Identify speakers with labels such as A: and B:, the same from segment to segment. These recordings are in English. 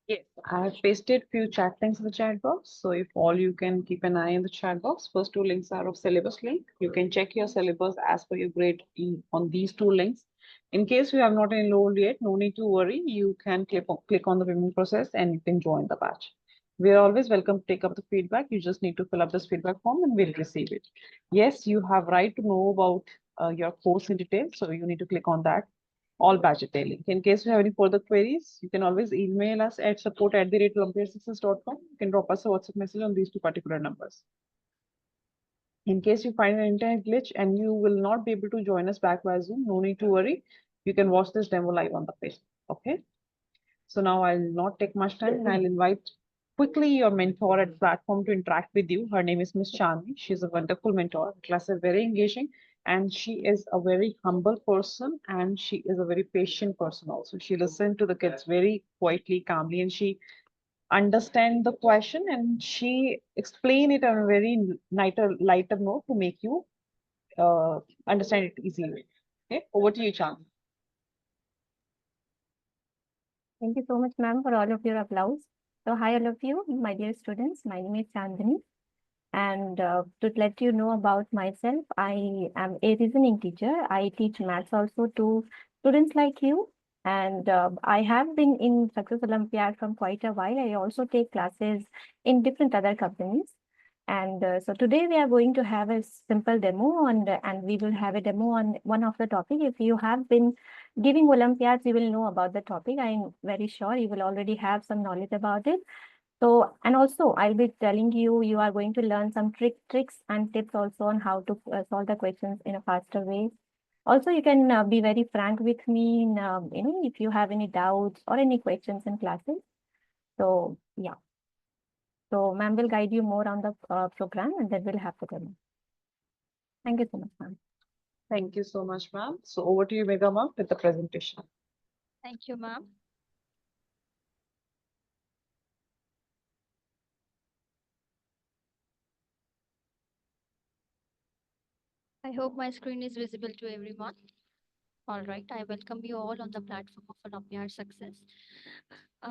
A: Yes, I have pasted few chat links in the chat box. So if all you can keep an eye in the chat box. First two links are of syllabus link. You can check your syllabus as per your grade on these two links. In case you have not enrolled yet, no need to worry. You can click on the payment process and you can join the batch. We are always welcome to take up the feedback. You just need to fill up this feedback form and we'll receive it. Yes, you have right to know about your course in detail. So you need to click on that all batch detailing. In case you have any further queries, you can always email us at support@olympiadsuccess.com. You can drop us a WhatsApp message on these two particular numbers. In case you find an internet glitch and you will not be able to join us back via Zoom, no need to worry. You can watch this demo live on the page. Okay. So now I'll not take much time and I'll invite quickly your mentor at platform to interact with you. Her name is Miss Chandni. She's a wonderful mentor. Class is very engaging and she is a very humble person and she is a very patient person also. She listens to the kids very quietly, calmly, and she understand the question and she explain it on a very lighter note to make you understand it easily. Okay, over to you, Chandni.
B: Thank you so much, ma'am, for all of your applause. So, hi, all of you, my dear students. My name is Chandani. And to let you know about myself, I am a reasoning teacher. I teach maths also to students like you. And I have been in Success Olympiad from quite a while. I also take classes in different other companies. And so today we are going to have a simple demo and we will have a demo on one of the topic. If you have been giving Olympiads, you will know about the topic. I'm very sure you will already have some knowledge about it. So, and also I'll be telling you, you are going to learn some tricks and tips also on how to solve the questions in a faster way. Also, you can be very frank with me in, if you have any doubts or any questions in classes. So, yeah. So, ma'am will guide you more on the program and then we'll have the demo. Thank you so much, ma'am.
A: Thank you so much, ma'am. So over to you, Megha ma'am, with the presentation.
C: Thank you, ma'am. I hope my screen is visible to everyone. All right, I welcome you all on the platform of Olympiad Success.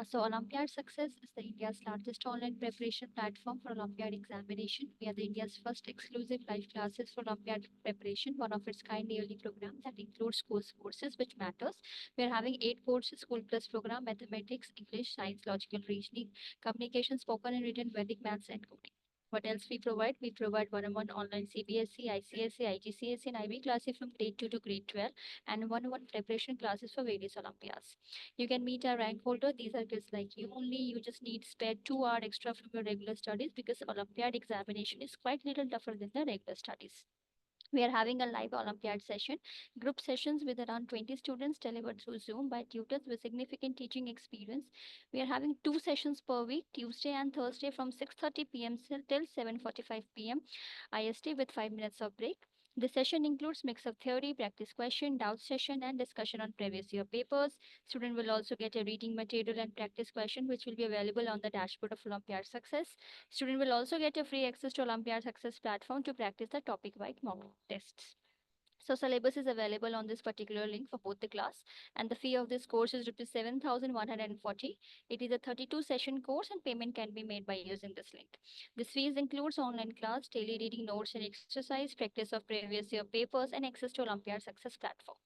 C: So Olympiad Success is the India's largest online preparation platform for Olympiad examination. We are the India's first exclusive live classes for Olympiad preparation, one of its kind yearly program that includes courses which matters. We are having 8 courses, School Plus program, mathematics, English, science, logical reasoning, communication, spoken and written, Vedic maths, and coding. What else we provide? We provide one-on-one online CBSE, ICSE, IGCSE, and IB classes from grade 2 to grade 12, and one-on-one preparation classes for various Olympiads. You can meet our rank holder. These are kids like you only. You just need spare 2 hours extra from your regular studies because Olympiad examination is quite little tougher than the regular studies. We are having a live Olympiad session, group sessions with around 20 students delivered through Zoom by tutors with significant teaching experience. We are having 2 sessions per week, Tuesday and Thursday from 6:30 p.m. till 7:45 p.m. IST with 5 minutes of break. The session includes mix of theory, practice question, doubt session, and discussion on previous year papers. Student will also get a reading material and practice question, which will be available on the dashboard of Olympiad Success. Student will also get a free access to Olympiad Success platform to practice the topic-wide mock tests. So syllabus is available on this particular link for both the class, and the fee of this course is rupees 7,140. It is a 32 session course and payment can be made by using this link. This fees includes online class, daily reading notes and exercise, practice of previous year papers, and access to Olympiad Success platform.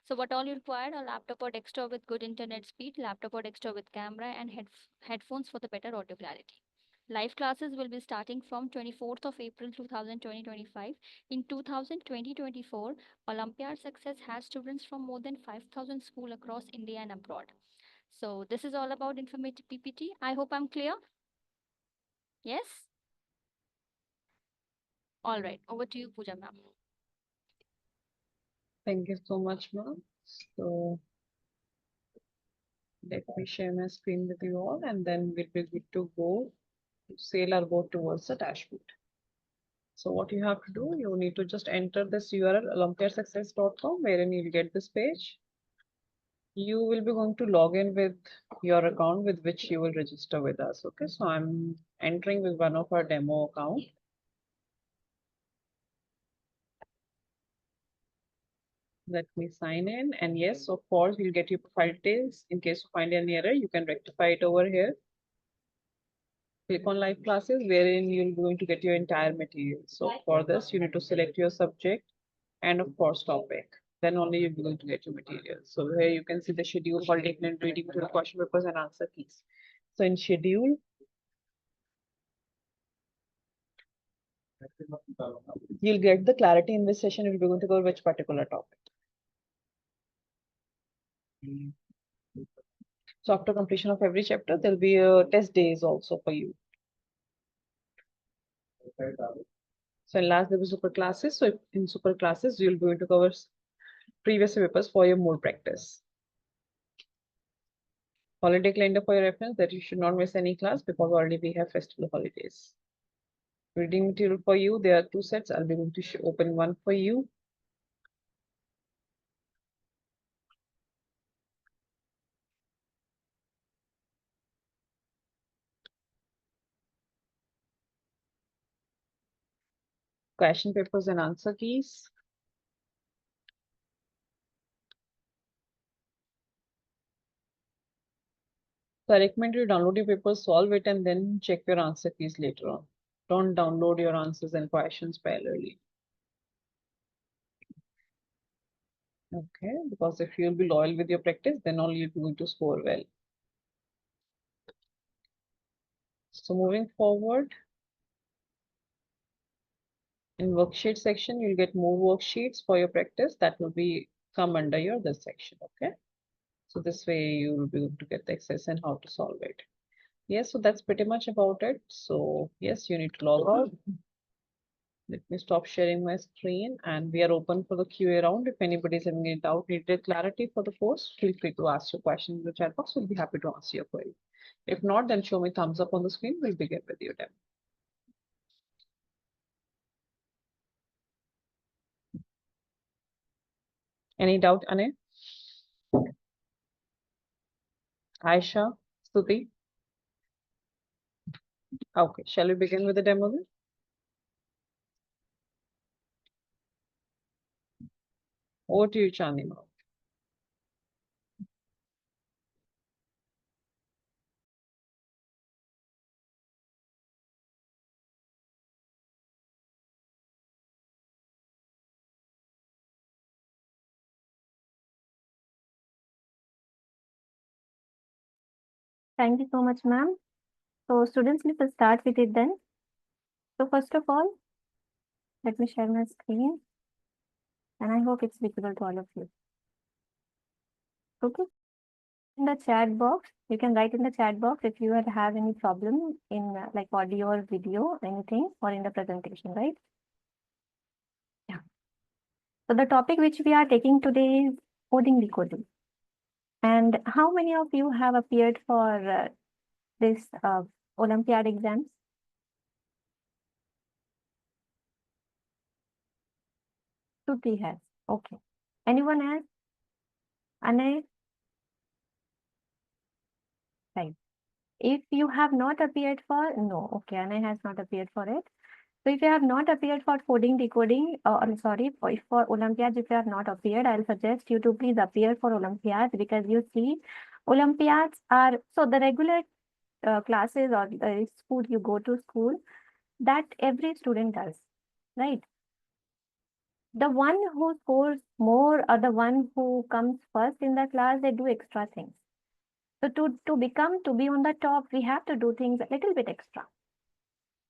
C: So what all you require? A laptop or desktop with good internet speed, laptop or desktop with camera, and headphones for the better audio clarity. Live classes will be starting from 24th of April 2025. In 2024, Olympiad Success has students from more than 5,000 schools across India and abroad. So this is all about informative PPT. I hope I'm clear. Yes? All right. Over to you, Pooja ma'am.
A: Thank you so much, ma'am. So let me share my screen with you all and then we'll be good to go sail our boat towards the dashboard. So what you have to do, you need to just enter this URL olympiadsuccess.com wherein you'll get this page. You will be going to log in with your account with which you will register with us. Okay, so I'm entering with one of our demo account. Let me sign in, and yes, of course, you'll get your profile details. In case you find any error, you can rectify it over here. Click on live classes, wherein you're going to get your entire material. So for this, you need to select your subject and of course topic. Then only you're going to get your material. So here you can see the schedule, holiday plan, reading to the question papers and answer keys. So in schedule, you'll get the clarity in which session you'll be going to cover which particular topic. So after completion of every chapter, there'll be a test days also for you. So in last there was super classes. So in super classes, you'll be going to cover previous papers for your more practice. Holiday calendar for your reference that you should not miss any class because already we have festival holidays. Reading material for you, there are 2 sets. I'll be going to open one for you. Question papers and answer keys. So I recommend you download your papers, solve it, and then check your answer keys later on. Don't download your answers and questions parallelly. Okay, because if you'll be loyal with your practice, then only you're going to score well. So moving forward, in worksheet section, you'll get more worksheets for your practice that will be come under your this section. Okay, so this way you will be able to get the access and how to solve it. Yes, so that's pretty much about it. So yes, you need to log out. Let me stop sharing my screen, and we are open for the QA round. If anybody is having any doubt, needed clarity for the course, feel free to ask your question in the chat box. We'll be happy to answer your query. If not, then show me thumbs up on the screen. We'll begin with your demo. Any doubt, Ane? Aisha? Stuti? Okay, shall we begin with the demo then? Over to you, Chandima.
B: Thank you so much, ma'am. So students, let's start with it then. So first of all, let me share my screen, and I hope it's visible to all of you. Okay. In the chat box, you can write in the chat box if you have any problem in like audio or video, anything, or in the presentation, right? Yeah. So the topic which we are taking today is coding decoding. And how many of you have appeared for this Olympiad exams? Shruti has. Okay. Anyone else? Anay? Right. If you have not appeared for, no. Okay, Anay has not appeared for it. So if you have not appeared for coding, decoding, I'm sorry, for Olympiads, if you have not appeared, I'll suggest you to please appear for Olympiads because you see, Olympiads are, so the regular classes or the school, you go to school, that every student does, right? The one who scores more or the one who comes first in the class, they do extra things. So to be on the top, we have to do things a little bit extra.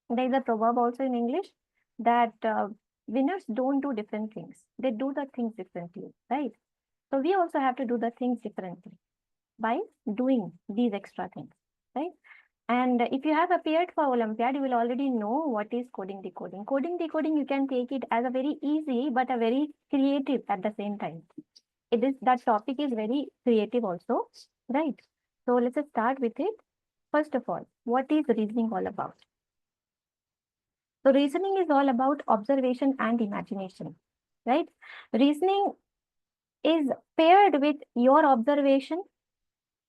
B: There is a proverb also in English that winners don't do different things. They do the things differently, right? So we also have to do the things differently by doing these extra things, right? And if you have appeared for Olympiad, you will already know what is coding decoding. Coding decoding, you can take it as a very easy but a very creative at the same time. That topic is very creative also, right? So let's just start with it. First of all, what is reasoning all about? So reasoning is all about observation and imagination, right? Reasoning is paired with your observation.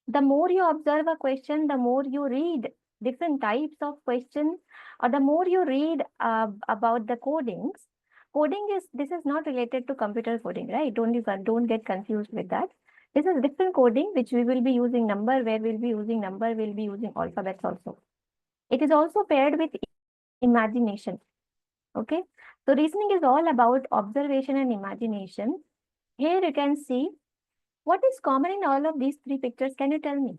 B: The more you observe a question, the more you read different types of questions, or the more you read about the codings. this is not related to computer coding, right? Don't get confused with that. This is different coding which we will be using number, where we'll be using number, we'll be using alphabets also. It is also paired with imagination. Okay. So reasoning is all about observation and imagination. Here you can see what is common in all of these three pictures. Can you tell me?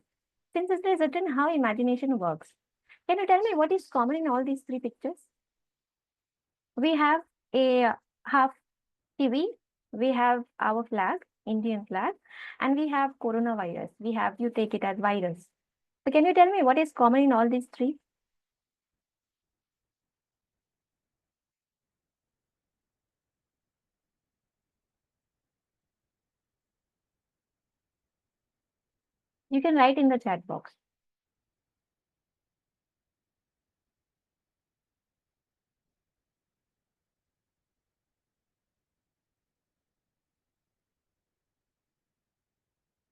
B: Since it is written how imagination works, can you tell me what is common in all these three pictures? We have a half TV, we have our flag, Indian flag, and we have coronavirus. You take it as virus. So can you tell me what is common in all these three? You can write in the chat box.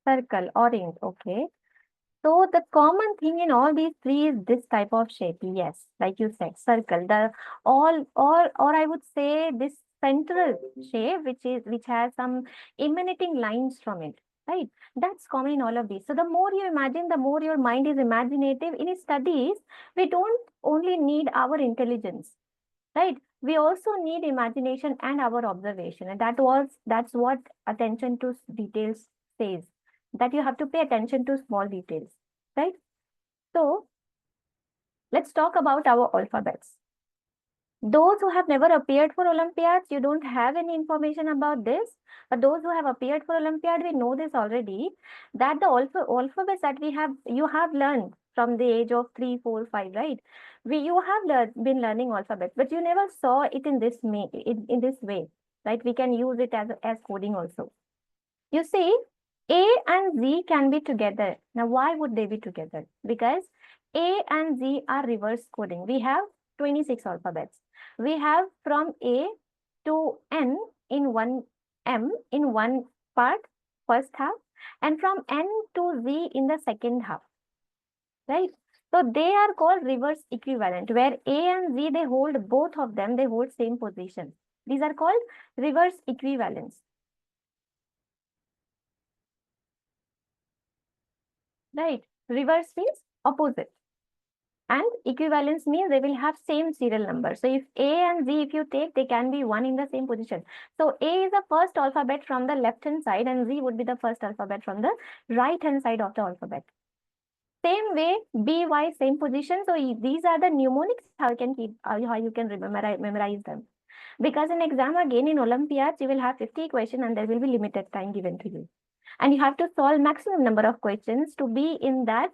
B: Circle, orange, okay. So the common thing in all these three is this type of shape. Yes, like you said, circle. The all or I would say this central shape, which has some emanating lines from it. Right? That's common in all of these. So the more you imagine, the more your mind is imaginative. In studies, we don't only need our intelligence, right? We also need imagination and our observation. And that's what attention to details says. That you have to pay attention to small details, right? So let's talk about our alphabets. Those who have never appeared for Olympiads, you don't have any information about this. But those who have appeared for Olympiad, we know this already, that the alphabets that you have learned from the age of 3, 4, 5, right? You have been learning alphabets, but you never saw it in this way, right? We can use it as coding also. You see, A and Z can be together. Now, why would they be together? Because A and Z are reverse coding. We have 26 alphabets. We have from A to N in one M in one part, first half, and from N to Z in the second half, right? So they are called reverse equivalent, where A and Z, they hold both of them, they hold same position. These are called reverse equivalents. Right. Reverse means opposite. And equivalence means they will have same serial number. So if A and Z, if you take, they can be one in the same position. So A is the first alphabet from the left hand side and Z would be the first alphabet from the right hand side of the alphabet. Same way, B, Y, same position. So these are the mnemonics, how you can memorize them. Because in exam again, in Olympiads, you will have 50 questions and there will be limited time given to you. And you have to solve maximum number of questions to be in that.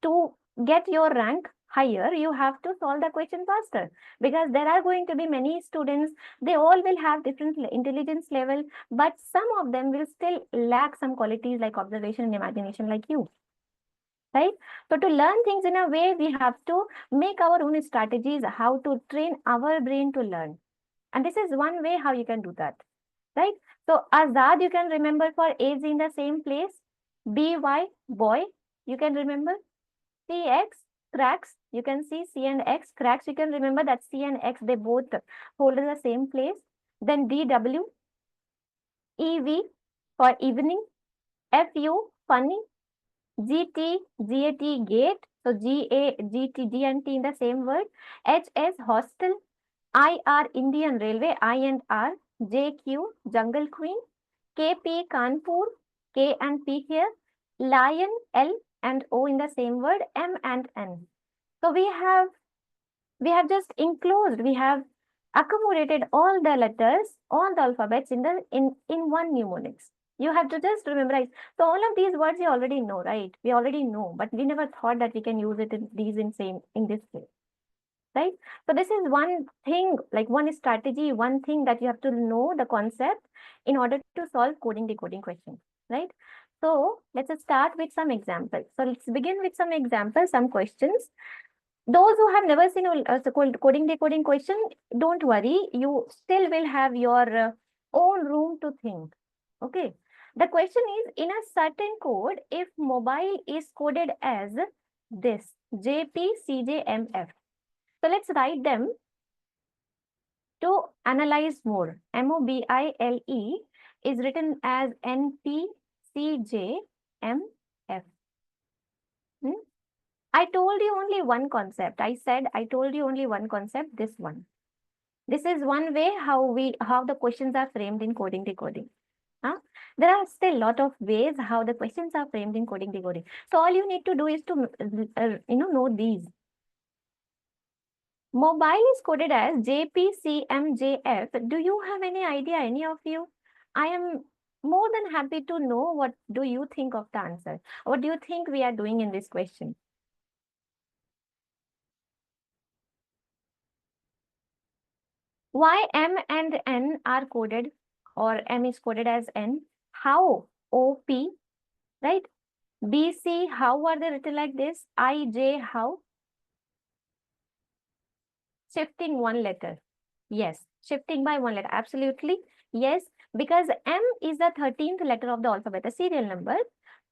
B: To get your rank higher, you have to solve the question faster, because there are going to be many students. They all will have different intelligence level, but some of them will still lack some qualities like observation and imagination like you, right? So to learn things in a way, we have to make our own strategies, how to train our brain to learn. And this is one way how you can do that, right? So Azad, you can remember for age in the same place. BY, boy, you can remember. CX, cracks, you can see C and X, cracks, you can remember that C and X, they both hold in the same place. Then DW, EV for evening, FU, funny, GT, GAT, gate, so GA, GT, G and T in the same word, HS, hostel, IR, Indian Railway, I and R, JQ, Jungle Queen, KP, Kanpur, K and P here, Lion, L and O in the same word, M and N. So we have just enclosed, we have accommodated all the letters, all the alphabets in one mnemonics. You have to just memorize. So all of these words you already know, right? We already know, but we never thought that we can use it in this way. Right? So this is one thing, like one strategy, one thing that you have to know the concept in order to solve coding decoding questions, right? So let's start with some examples. So let's begin with some examples, some questions. Those who have never seen coding decoding question, don't worry, you still will have your own room to think. Okay. The question is, in a certain code, if mobile is coded as this, JPCJMF. So let's write them To analyze more, MOBILE is written as NPCJMF. I told you only one concept. I told you only one concept, this one. This is one way how the questions are framed in coding decoding. Huh? There are still a lot of ways how the questions are framed in coding decoding. So all you need to do is to know these. Mobile is coded as JPCMJF. Do you have any idea, any of you? I am more than happy to know what do you think of the answer. What do you think we are doing in this question? Why M and N are coded, or M is coded as N? How? OP, right? BC, how are they written like this? IJ, how? Shifting one letter. Yes, shifting by one letter. Absolutely. Yes, because M is the 13th letter of the alphabet, the serial number.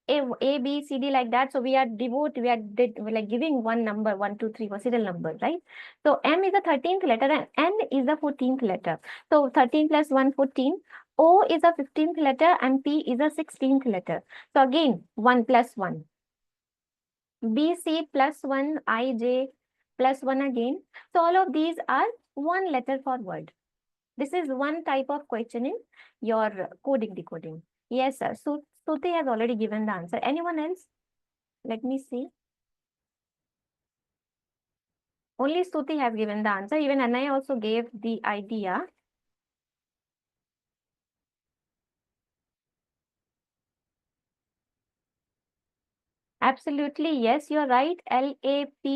B: A, B, C, D like that. So we are like giving one number, 1, 2, 3 for serial number, right? So M is the 13th letter and N is the 14th letter. So 13 plus 1, 14. O is the 15th letter and P is the 16th letter. So again, 1 plus 1. BC plus 1, IJ plus 1 again. So all of these are one letter for word. This is one type of question in your coding decoding. Yes, sir. So Suti has already given the answer. Anyone else? Let me see. Only Stuti has given the answer. Even Anaya also gave the idea. Absolutely, yes, you're right. LAPTOP.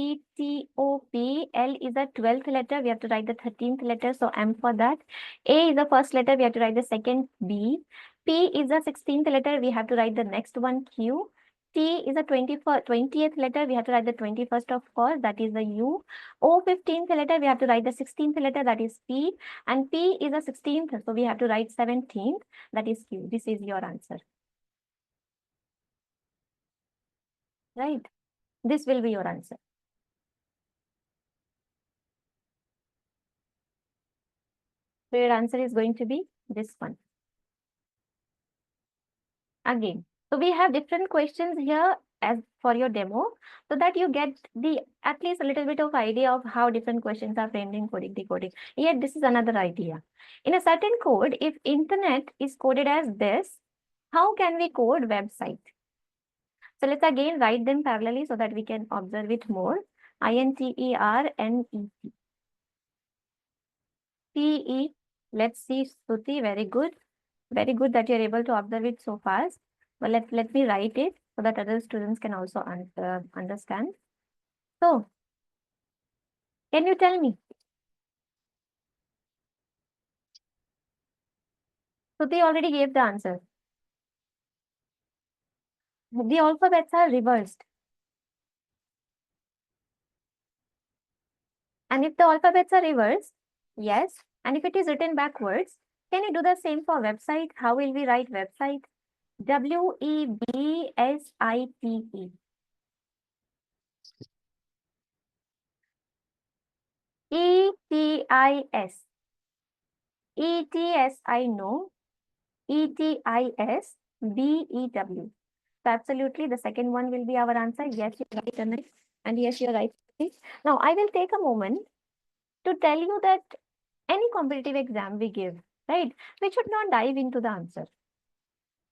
B: L is the 12th letter. We have to write the 13th letter. So M for that. A is the first letter. We have to write the second B. P is the 16th letter. We have to write the next one Q. T is the 20th letter. We have to write the 21st, of course. That is the U. O 15th letter. We have to write the 16th letter. That is P. And P is the 16th. So we have to write 17th. That is Q. This is your answer. Right? This will be your answer. So your answer is going to be this one. Again, so we have different questions here as for your demo, so that you get the at least a little bit of idea of how different questions are framed in coding decoding. Yet this is another idea. In a certain code, if internet is coded as this, how can we code website? So let's again write them parallelly so that we can observe it more. INTERNET. PE. Let's see, Stuti, very good. Very good that you're able to observe it so fast. But let me write it so that other students can also understand. So, can you tell me? Stuti already gave the answer. The alphabets are reversed. And if the alphabets are reversed, yes. And if it is written backwards, can you do the same for website? How will we write website? WEBSITE. ETIS. ETS, I know. ETIS, BEW. So absolutely, the second one will be our answer. Yes, you're right, Anay. And yes, you're right. Now, I will take a moment to tell you that any competitive exam we give, right, we should not dive into the answer.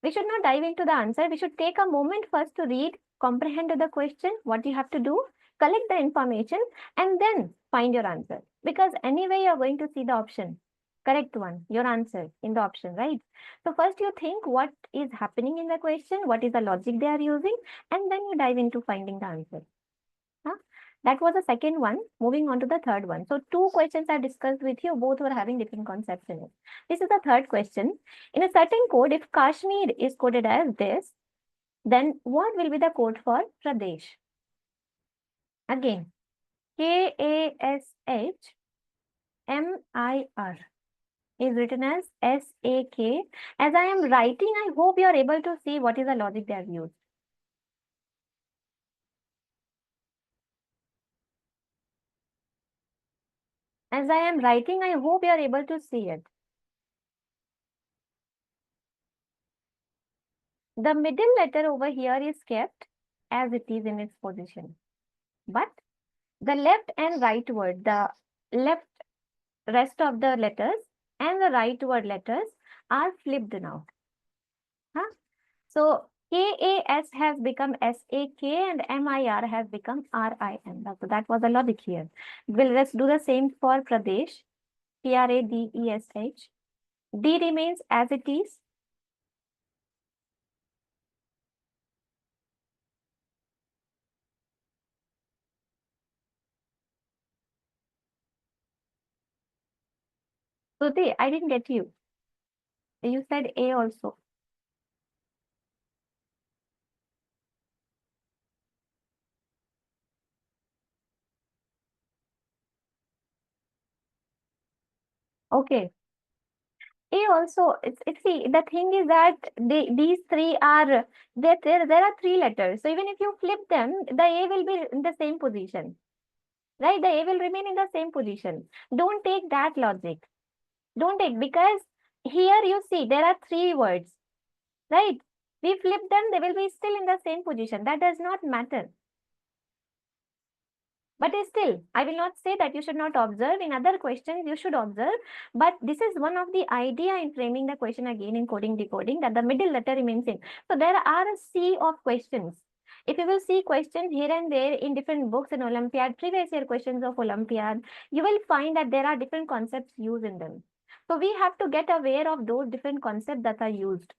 B: We should not dive into the answer. We should take a moment first to read, comprehend the question, what you have to do, collect the information, and then find your answer. Because anyway, you're going to see the option, correct one, your answer in the option, right? So first you think what is happening in the question, what is the logic they are using, and then you dive into finding the answer. Huh? That was the second one. Moving on to the third one. So two questions I discussed with you. Both were having different concepts in it. This is the third question. In a certain code, if Kashmir is coded as this, then what will be the code for Pradesh? Again, KASHMIR is written as SAK. As I am writing, I hope you are able to see what is the logic they have used. As I am writing, I hope you are able to see it. The middle letter over here is kept as it is in its position. But the left and right word, the left rest of the letters and the right word letters are flipped now. Huh? So KAS has become SAK and MIR has become RIN. So that was the logic here. Let's do the same for Pradesh. PRADESH. D remains as it is. Shruti, I didn't get you. You said A also. Okay. A also, it's see, the thing is that these three are, there are three letters. So even if you flip them, the A will be in the same position, right? The A will remain in the same position. Don't take that logic. Don't take, because here you see there are three words, right? We flip them, they will be still in the same position. That does not matter. But still, I will not say that you should not observe. In other questions, you should observe. But this is one of the idea in framing the question again in coding decoding, that the middle letter remains in. So there are a sea of questions. If you will see questions here and there in different books in Olympiad, previous year questions of Olympiad, you will find that there are different concepts used in them. So we have to get aware of those different concepts that are used.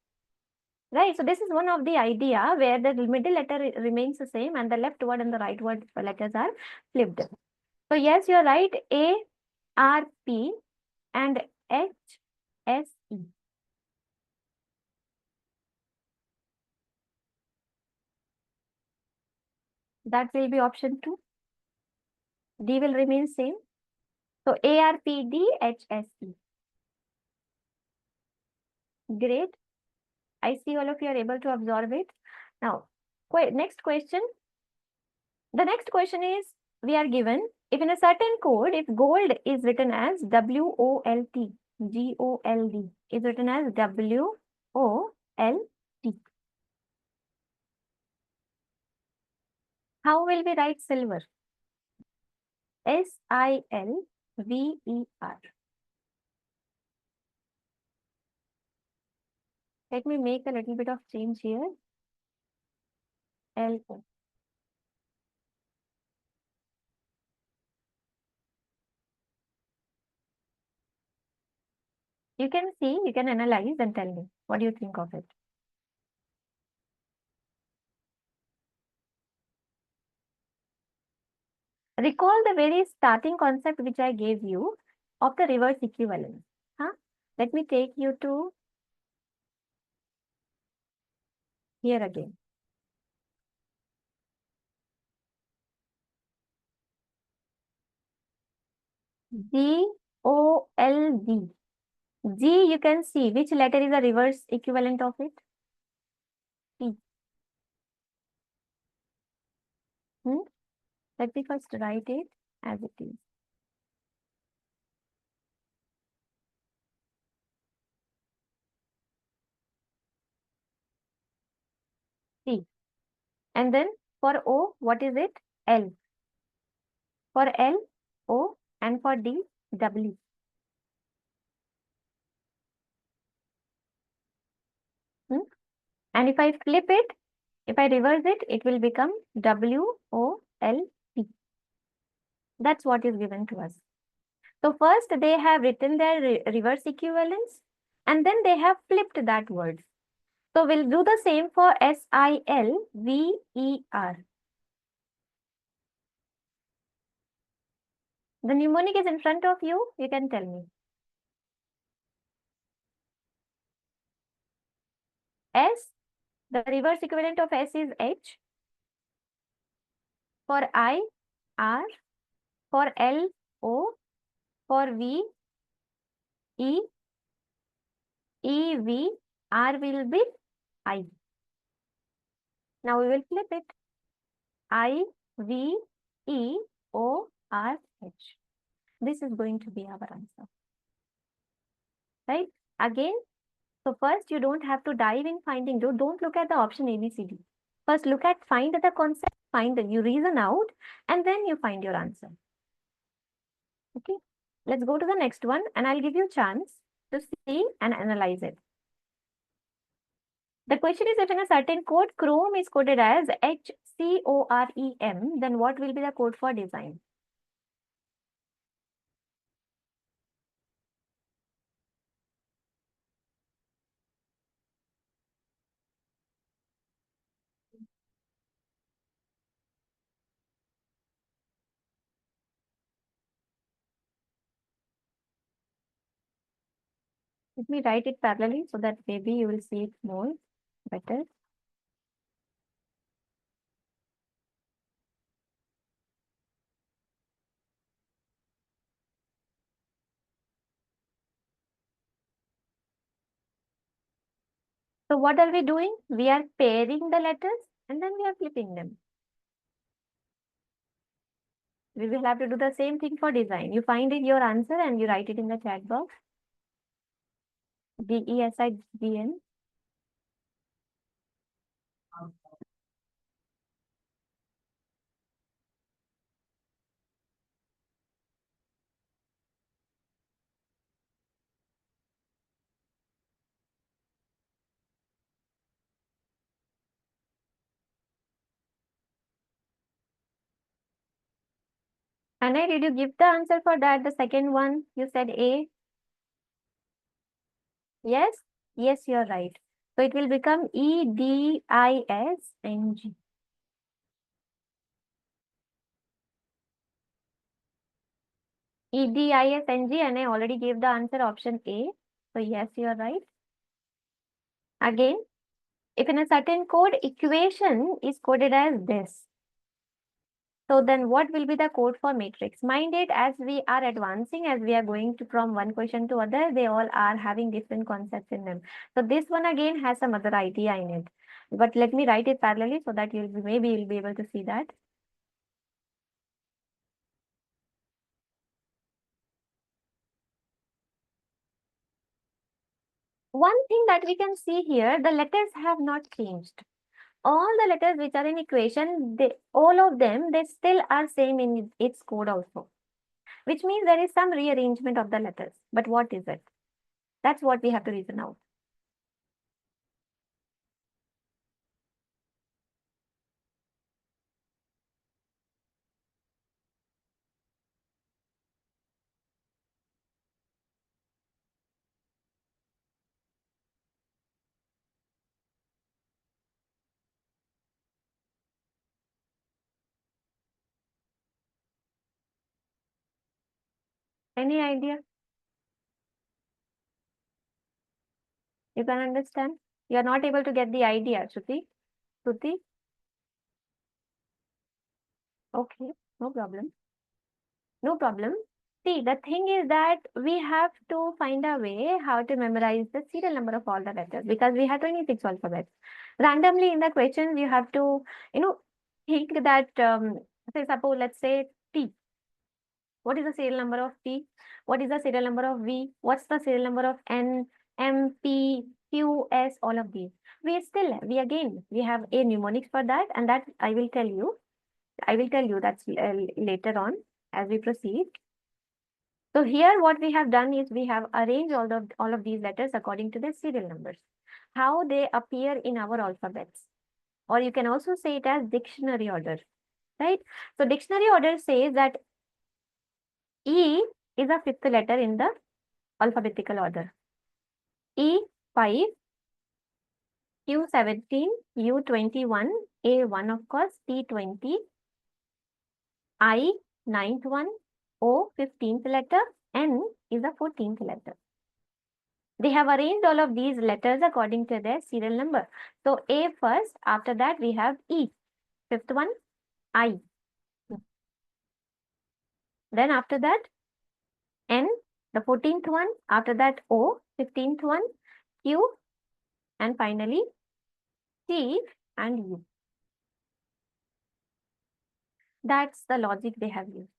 B: Right, so this is one of the idea where the middle letter remains the same and the left word and the right word letters are flipped. So yes, you're right. A, R, P and H, S, E. That will be option 2. D will remain same. So A, R, P, D, H, S, E. Great. I see all of you are able to absorb it. Now, next question. The next question is, we are given, if in a certain code, if gold is written as WOLT, GOLD is written as WOLT. How will we write silver? SILVER. Let me make a little bit of change here. LO. You can see, you can analyze and tell me. What do you think of it? Recall the very starting concept which I gave you of the reverse equivalence. Huh? Let me take you to here again. GOLD. G, you can see which letter is the reverse equivalent of it? T. Let me first write it as it is. T. And then for O, what is it? L. For L, O, and for D, W. And if I flip it, if I reverse it, it will become WOLP. That's what is given to us. So first they have written their reverse equivalence and then they have flipped that word. So we'll do the same for SILVER. The mnemonic is in front of you. You can tell me. S, the reverse equivalent of S is H. For I, R. For L, O. For V, E. E, V, R will be I. Now we will flip it. I, V, E, O, R, H. this is going to be our answer. Right? Again, so first you don't have to dive in finding. Don't look at the option A, B, C, D. First look at, find the concept, you reason out, and then you find your answer. Okay, let's go to the next one, and I'll give you a chance to see and analyze it. The question is, if in a certain code, Chrome is coded as HCOREM, then what will be the code for design? Let me write it parallelly so that maybe you will see it more better. So what are we doing? We are pairing the letters and then we are flipping them. We will have to do the same thing for design. You find it your answer and you write it in the chat box. DESIGN. Anna, did you give the answer for that? The second one, you said A. Yes? Yes, you're right. So it will become EDISNG. EDISNG, and I already gave the answer option A. So yes, you're right. Again, if in a certain code, equation is coded as this. So then what will be the code for matrix? Mind it, as we are advancing, as we are going to from one question to other, they all are having different concepts in them. So this one again has some other idea in it. But let me write it parallelly so that maybe you'll be able to see that. One thing that we can see here, the letters have not changed. All the letters which are in equation, all of them, they still are same in its code also. Which means there is some rearrangement of the letters. But what is it? That's what we have to reason out. Any idea? You can understand? You are not able to get the idea, Shruti? Shruti? Okay, no problem. No problem. See, the thing is that we have to find a way how to memorize the serial number of all the letters because we have 26 alphabets. Randomly in the questions, you have to, think that, say, suppose, let's say T. What is the serial number of T? What is the serial number of V? What's the serial number of N, M, P, Q, S, all of these? We have a mnemonics for that, and that I will tell you. That's later on as we proceed. So here what we have done is we have arranged all of these letters according to their serial numbers, how they appear in our alphabets, or you can also say it as dictionary order, right? So dictionary order says that E is a fifth letter in the alphabetical order. E5, Q17, U21, A1 of course, T20, I, ninth one, O, 15th letter, N is the 14th letter. They have arranged all of these letters according to their serial number. So A first, after that we have E, fifth one, I. Then after that, N, the 14th one, after that O, 15th one, Q, and finally T and U. That's the logic they have used.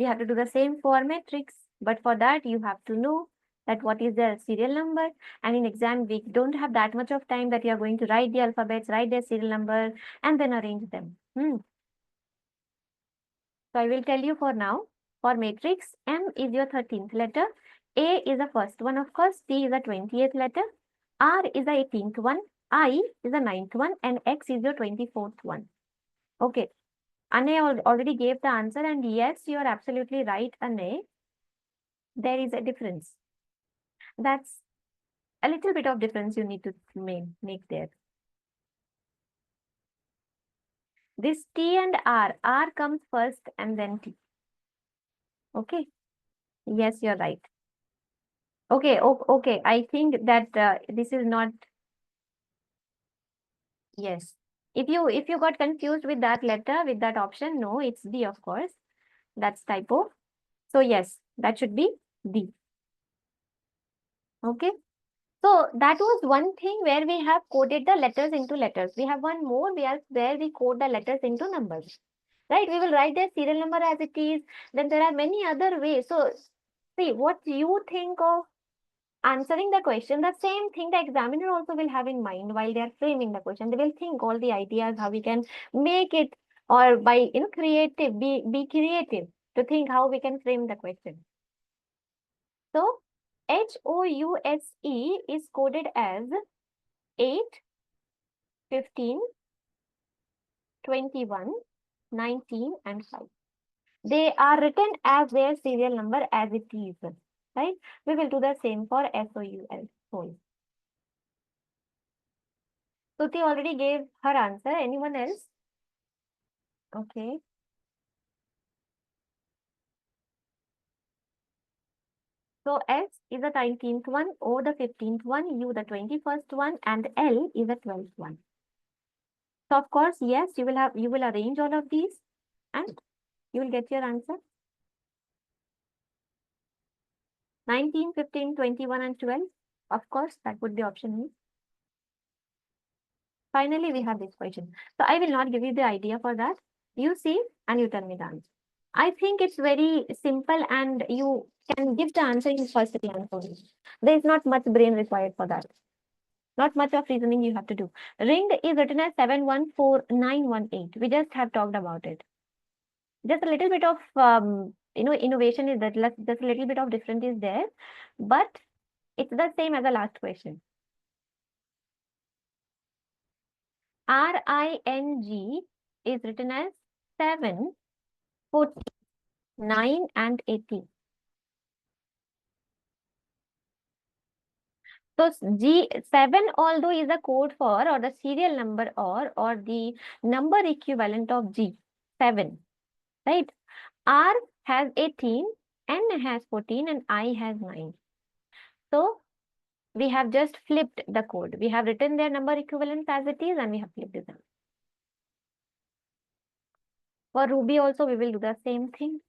B: We have to do the same for matrix, but for that you have to know that what is their serial number. And in exam we don't have that much of time that you are going to write the alphabets, write their serial number, and then arrange them. So I will tell you for now. For matrix, M is your 13th letter, A is the first one, of course, T is the 20th letter, R is the 18th one, I is the 9th one, and X is your 24th one. Okay. Anne already gave the answer, and yes, you are absolutely right, Anne. There is a difference. That's a little bit of difference you need to make there. This T and R comes first and then T. Okay. Yes, you're right. Okay, okay. I think that this is not. Yes. If you got confused with that letter, with that option, no, it's D, of course. That's typo. So yes, that should be D. Okay. So that was one thing where we have coded the letters into letters. We have one more where we code the letters into numbers. Right? We will write their serial number as it is. Then there are many other ways. So see what you think of answering the question, the same thing the examiner also will have in mind while they are framing the question. They will think all the ideas how we can make it, or by creative, be creative to think how we can frame the question. So HOUSE is coded as 8, 15, 21, 19, and 5. They are written as their serial number as it is, right? We will do the same for SOUL. Tuti already gave her answer. Anyone else? Okay. So S is the 19th one, O the 15th one, U the 21st one, and L is the 12th one. So of course, yes, you will arrange all of these and you will get your answer. 19, 15, 21, and 12. Of course, that would be option E. Finally, we have this question. So I will not give you the idea for that. You see and you tell me the answer. I think it's very simple and you can give the answer in first glance only. There is not much brain required for that. Not much of reasoning you have to do. Ring is written as 714918. We just have talked about it. Just a little bit of innovation is that just a little bit of difference is there, but it's the same as the last question. RING is written as 7, 14, 9, and 18. So G7, although is a code for or the serial number or the number equivalent of G7, right? R has 18, N has 14, and I has 9. So we have just flipped the code. We have written their number equivalents as it is and we have flipped them. For Ruby also we will do the same thing.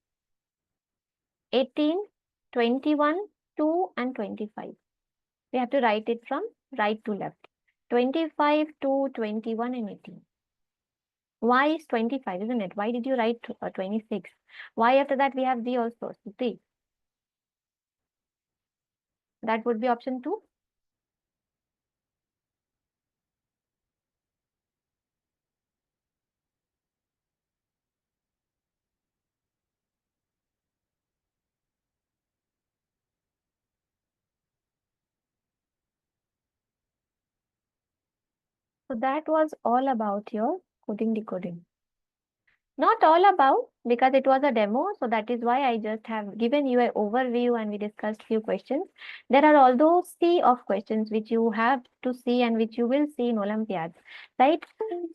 B: 18, 21, 2, and 25. We have to write it from right to left. 25, 2, 21, and 18. Why is 25, isn't it? Why did you write 26? Why after that we have Z also? 3. That would be option 2. So that was all about your coding decoding. Not all about, because it was a demo, so that is why I just have given you an overview and we discussed few questions. There are all those sea of questions which you have to see and which you will see in Olympiad, right?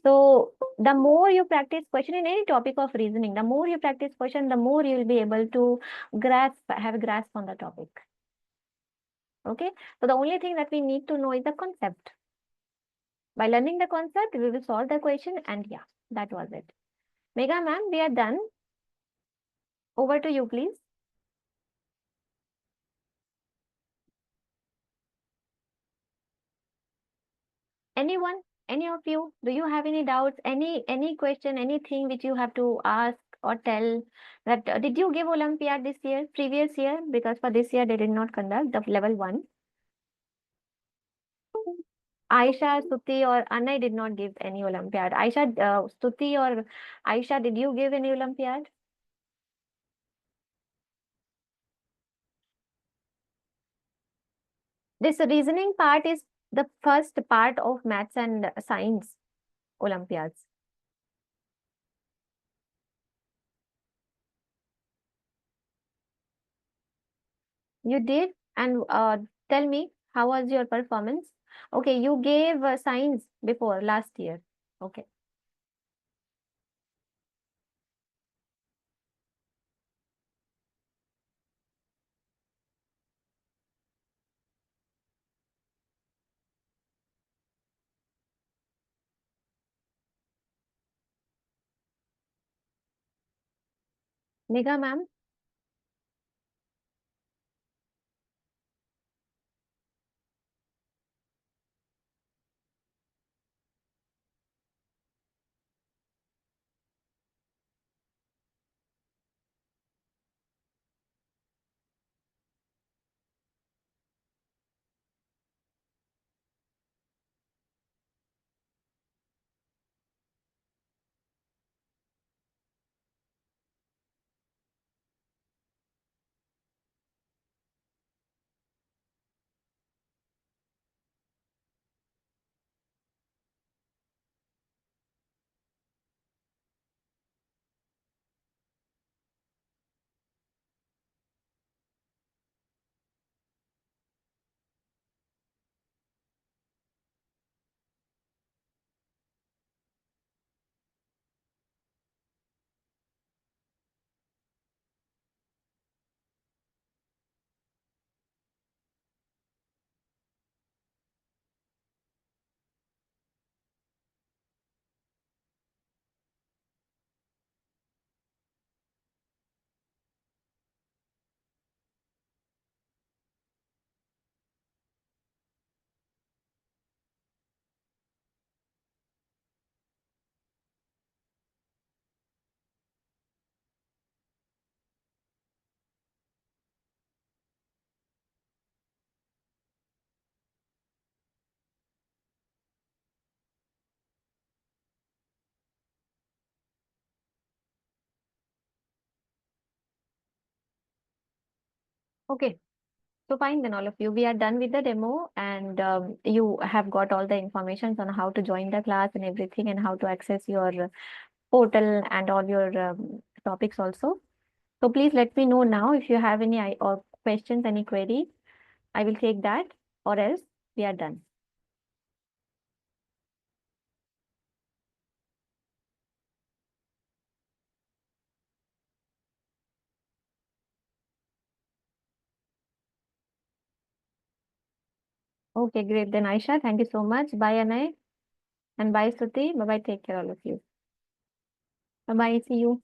B: So the more you practice question in any topic of reasoning, the more you practice question, the more you will be able to have a grasp on the topic. Okay, so the only thing that we need to know is the concept. By learning the concept, we will solve the question, and yeah, that was it. Megha ma'am, we are done. Over to you, please. Anyone, any of you, do you have any doubts, any question, anything which you have to ask or tell that did you give Olympiad this year, previous year? Because for this year they did not conduct the level 1. Aisha, Stuti, or Anna did not give any Olympiad. Aisha, Stuti, or Aisha, did you give any Olympiad? This reasoning part is the first part of maths and science Olympiads. You did? And tell me, how was your performance? Okay, you gave science before last year. Okay. Megha ma'am, okay. So fine then all of you. We are done with the demo and you have got all the information on how to join the class and everything and how to access your portal and all your topics also. So please let me know now if you have any or questions, any query. I will take that or else we are done. Okay, great. Then Aisha, thank you so much. Bye Anay and bye Suti. Bye bye. Take care all of you. Bye bye. See you.